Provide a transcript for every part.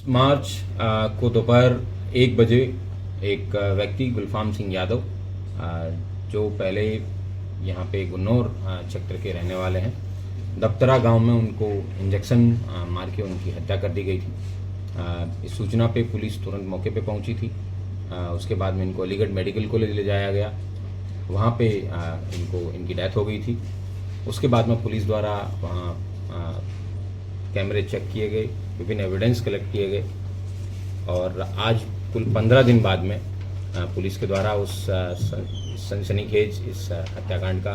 मार्च को दोपहर 1 बजे एक व्यक्ति गुलफाम सिंह यादव जो पहले यहाँ पे गुन्नौर क्षेत्र के रहने वाले हैं, दफ्तरा गांव में उनको इंजेक्शन मार के उनकी हत्या कर दी गई थी। इस सूचना पे पुलिस तुरंत मौके पे पहुंची थी। उसके बाद में इनको अलीगढ़ मेडिकल कॉलेज ले जाया गया, वहाँ पे इनकी डेथ हो गई थी। उसके बाद में पुलिस द्वारा वहाँ कैमरे चेक किए गए, विभिन्न एविडेंस कलेक्ट किए गए और आज कुल 15 दिन बाद में पुलिस के द्वारा उस सनसनीखेज इस हत्याकांड का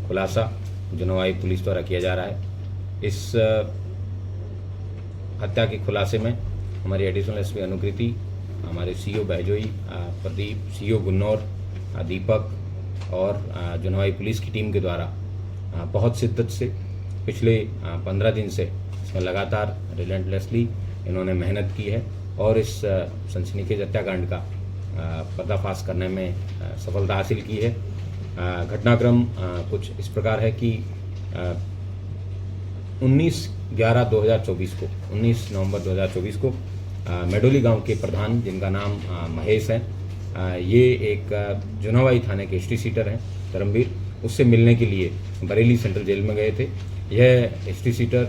खुलासा जनवाई पुलिस द्वारा किया जा रहा है। इस हत्या के खुलासे में हमारी एडिशनल एसपी अनुकृति, हमारे सीओ बहजोई, प्रदीप, सीओ गुन्नौर, दीपक और जनवाई पुलिस की टीम के द्वारा बहुत शिद्दत से पिछले 15 दिन से इसमें लगातार रिलेंटलेसली इन्होंने मेहनत की है और इस सनसनीखेज हत्याकांड का पर्दाफाश करने में सफलता हासिल की है। घटनाक्रम कुछ इस प्रकार है कि 19 नवंबर 2024 को मेडोली गांव के प्रधान, जिनका नाम महेश है, ये एक जुनावाई थाने के हिस्ट्री सीटर हैं धर्मवीर, उससे मिलने के लिए बरेली सेंट्रल जेल में गए थे। यह हिस्ट्री सीटर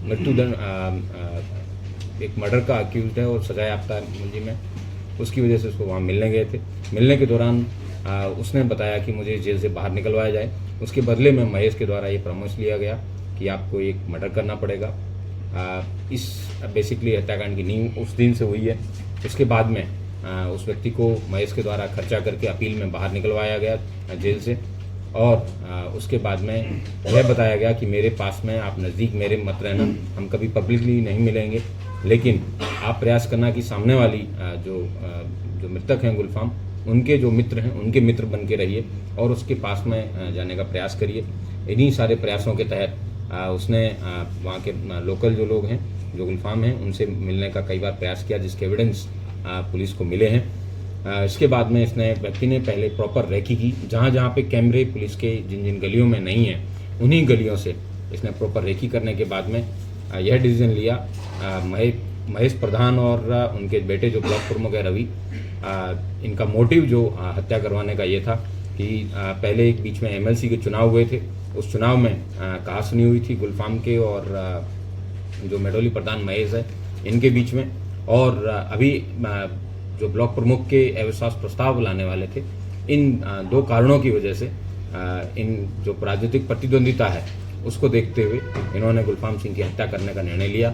मृत्युदंड एक मर्डर का अक्यूज है और सजा याफ्ता मुलजिम है। उसकी वजह से उसको वहाँ मिलने गए थे। मिलने के दौरान उसने बताया कि मुझे जेल से बाहर निकलवाया जाए। उसके बदले में महेश के द्वारा ये परामर्श लिया गया कि आपको एक मर्डर करना पड़ेगा। इस बेसिकली हत्याकांड की नींव उस दिन से हुई है। उसके बाद में उस व्यक्ति को महेश के द्वारा खर्चा करके अपील में बाहर निकलवाया गया जेल से और उसके बाद में यह बताया गया कि मेरे पास में आप नज़दीक मेरे मत रहना, हम कभी पब्लिकली नहीं मिलेंगे, लेकिन आप प्रयास करना कि सामने वाली जो मृतक हैं गुलफाम, उनके जो मित्र हैं उनके मित्र बन के रहिए और उसके पास में जाने का प्रयास करिए। इन्हीं सारे प्रयासों के तहत उसने वहाँ के लोकल जो लोग हैं, जो गुलफाम हैं, उनसे मिलने का कई बार प्रयास किया, जिसके एविडेंस पुलिस को मिले हैं। इसके बाद में इसने व्यक्ति ने पहले प्रॉपर रेकी की, जहाँ जहाँ पे कैमरे पुलिस के जिन जिन गलियों में नहीं है, उन्हीं गलियों से इसने प्रॉपर रेकी करने के बाद में यह डिसीजन लिया। महेश प्रधान और उनके बेटे जो ब्लॉक प्रमुख है रवि, इनका मोटिव जो हत्या करवाने का ये था कि पहले एक बीच में एमएलसी के चुनाव हुए थे। उस चुनाव में कहा सुनी हुई थी गुलफाम के और जो मेडोली प्रधान महेश है, इनके बीच में, और अभी जो ब्लॉक प्रमुख के अविश्वास प्रस्ताव लाने वाले थे, इन दो कारणों की वजह से इन जो राजनीतिक प्रतिद्वंदिता है उसको देखते हुए इन्होंने गुलफाम सिंह की हत्या करने का निर्णय लिया।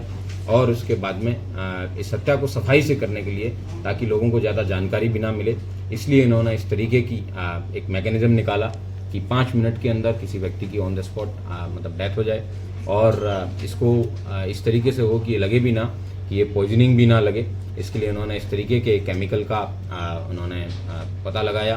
और उसके बाद में इस हत्या को सफाई से करने के लिए, ताकि लोगों को ज़्यादा जानकारी भी ना मिले, इसलिए इन्होंने इस तरीके की एक मैकेनिज्म निकाला कि 5 मिनट के अंदर किसी व्यक्ति की ऑन द स्पॉट मतलब डेथ हो जाए और इसको इस तरीके से हो कि लगे भी ना कि ये पॉइजनिंग भी ना लगे। इसके लिए उन्होंने इस तरीके के केमिकल का उन्होंने पता लगाया।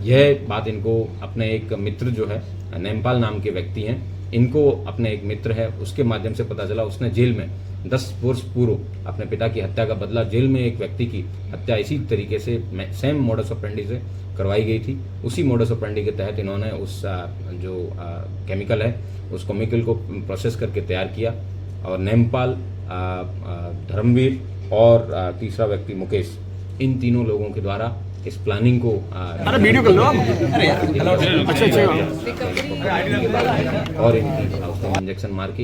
यह बात इनको अपने एक मित्र जो है, नेमपाल नाम के व्यक्ति हैं, इनको अपने एक मित्र है उसके माध्यम से पता चला। उसने जेल में 10 वर्ष पूर्व अपने पिता की हत्या का बदला, जेल में एक व्यक्ति की हत्या इसी तरीके से सेम मोडस ऑपरेंडी से करवाई गई थी। उसी मोडस ऑपरेंडी के तहत इन्होंने उस जो केमिकल है उस केमिकल को प्रोसेस करके तैयार किया और नेमपाल, धर्मवीर और तीसरा व्यक्ति मुकेश, इन तीनों लोगों के द्वारा इस प्लानिंग को अरे वीडियो कर लो आप। अरे यार अच्छा और इनकी इंजेक्शन मार के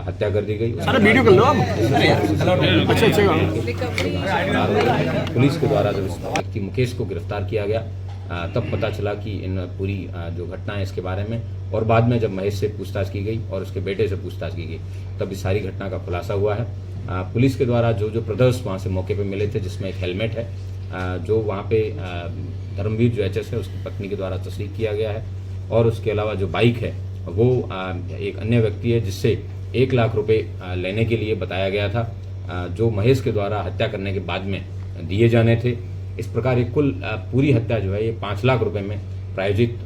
हत्या कर दी गई। अरे वीडियो कर लो आप। अरे अच्छा पुलिस के द्वारा जब इस व्यक्ति मुकेश को गिरफ्तार किया गया तब पता चला कि इन पूरी जो घटना है इसके बारे में, और बाद में जब महेश से पूछताछ की गई और उसके बेटे से पूछताछ की गई तब इस सारी घटना का खुलासा हुआ है। पुलिस के द्वारा जो ब्रदर्स वहाँ से मौके पे मिले थे, जिसमें एक हेलमेट है जो वहाँ पे धर्मवीर जो एचएस है उसकी पत्नी के द्वारा तस्दीक किया गया है, और उसके अलावा जो बाइक है वो एक अन्य व्यक्ति है जिससे 1 लाख रुपए लेने के लिए बताया गया था, जो महेश के द्वारा हत्या करने के बाद में दिए जाने थे। इस प्रकार एक कुल पूरी हत्या जो है ये 5 लाख रुपए में प्रायोजित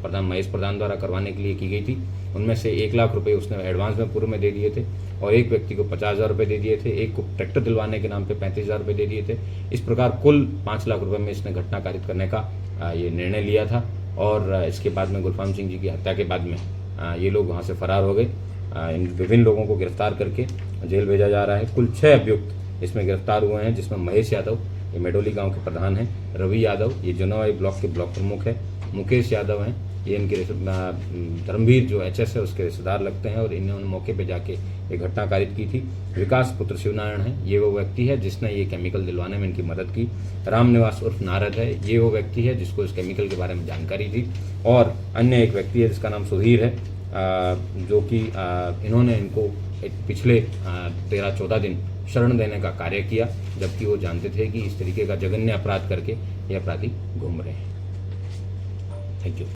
महेश प्रधान द्वारा करवाने के लिए की गई थी। उनमें से 1 लाख रुपए उसने एडवांस में पूर्व में दे दिए थे और एक व्यक्ति को 50,000 रुपये दे दिए थे, एक को ट्रैक्टर दिलवाने के नाम पे 35,000 रुपये दे दिए थे। इस प्रकार कुल 5 लाख रुपए में इसने घटना कारित करने का ये निर्णय लिया था। और इसके बाद में गुलफाम सिंह जी की हत्या के बाद में ये लोग वहाँ से फरार हो गए। इन विभिन्न लोगों को गिरफ्तार करके जेल भेजा जा रहा है। कुल 6 अभियुक्त इसमें गिरफ्तार हुए हैं, जिसमें महेश यादव, ये मेडोली गांव के प्रधान हैं, रवि यादव, ये जुनावाई ब्लॉक के ब्लॉक प्रमुख है, मुकेश यादव हैं, ये इनके धर्मवीर जो एचएस है उसके रिश्तेदार लगते हैं, और इन्होंने मौके पे जाके ये घटना कारित की थी। विकास पुत्र शिवनारायण है, ये वो व्यक्ति है जिसने ये केमिकल दिलवाने में इनकी मदद की। रामनिवास उर्फ नारद है, ये वो व्यक्ति है जिसको इस केमिकल के बारे में जानकारी थी। और अन्य एक व्यक्ति है जिसका नाम सुधीर है, जो कि इन्होंने इनको पिछले 13-14 दिन शरण देने का कार्य किया, जबकि वो जानते थे कि इस तरीके का जघन्य अपराध करके ये अपराधी घूम रहे हैं। Thank you.